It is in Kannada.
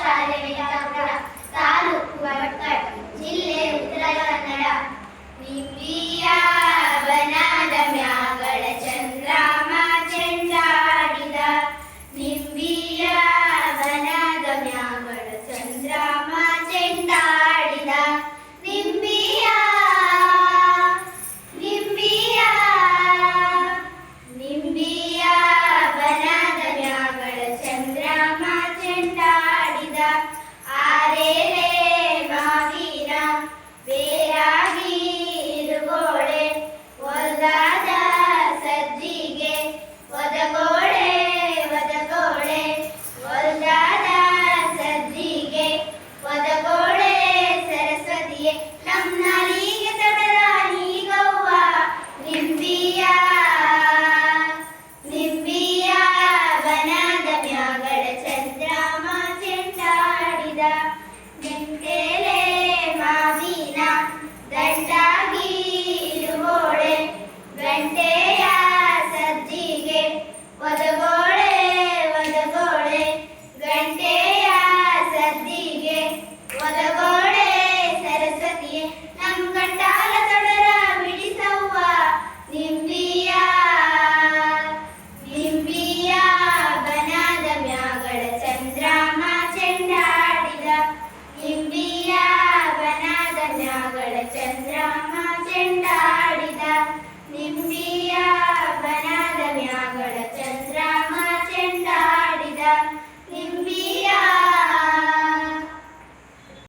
ಶಾಲೆ ವೆಂಕಟಾಪುರ, ತಾಲೂಕು ಭಟ್ಕಳ, ಜಿಲ್ಲೆ ಉತ್ತರ ಕನ್ನಡ. ನಿಂಬಿಯ ಬನದ ಮ್ಯಾಗಳ ಚಂದ್ರಮ ಚೆಂಡಾಡಿದ, ನಿಂಬಿಯ ಬನದ ಮ್ಯಾಗಳ ಚಂದ್ರಮ ಚೆಂಡಾಡಿದ, ನಿಂಬಿಯ ನಿಂಬಿಯ ನಿಂಬಿಯ ಬನದ ಮ್ಯಾಗಳ ಚಂದ್ರಮ ಚೆಂಡಾಡಿದ, ಆರೇರೆ ಮಾವಿನ ಬೇರಾಗಿ ಇರುಗೋಳೆ, ಒದಗಾದ ಸಜ್ಜಿಗೆ ಒದಗೋಳೆ ಒದಗೋಳೆ, ಒದಗಾದ ಸಜ್ಜಿಗೆ ಒದಗೋಳೆ ಸರಸ್ವತಿಯೇ, ನಮ್ಮ ನಾಲಿಗೆ ತಡರ ನೀಗವ್ವ. ನಿಂಬಿಯ ನಿಂಬಿಯ ಬನದ ಮ್ಯಾಗಳ ಚಂದ್ರಮ ಚೆಂಡಾಡಿದ, ನಿಂತೆಲೆ ಮಾವಿನ ದಂಡಾಗಿ ಇರುಗೋಳೆ, ಗಂಟೆಯ ಸಜ್ಜಿಗೆ ಒದಗೋಳೆ ಒದಗೋಳೆ, ಗಂಟೆಯ ಸಜ್ಜಿಗೆ ಒದಗೋಳೆ ಸರಸ್ವತಿಯೇ, ನಮ್ಮ ಗಂಟಾಲ ತೊಡರ ಬಿಡಿಸವ್ವ. ನಿಂಬಿಯ ನಿಂಬಿಯ ಬನದ ಮ್ಯಾಗಳ ಚಂದ್ರಮ ಚೆಂಡಾಡಿದ, ನಿಂಬಿಯ ಬನದ ಮ್ಯಾಗಳ ಚಂದ್ರಮ ಚೆಂಡಾಡಿದ, ನಿಂಬಿಯ ಬನದ ಮ್ಯಾಗಳ ಚಂದ್ರಮ ಚೆಂಡಾಡಿದ.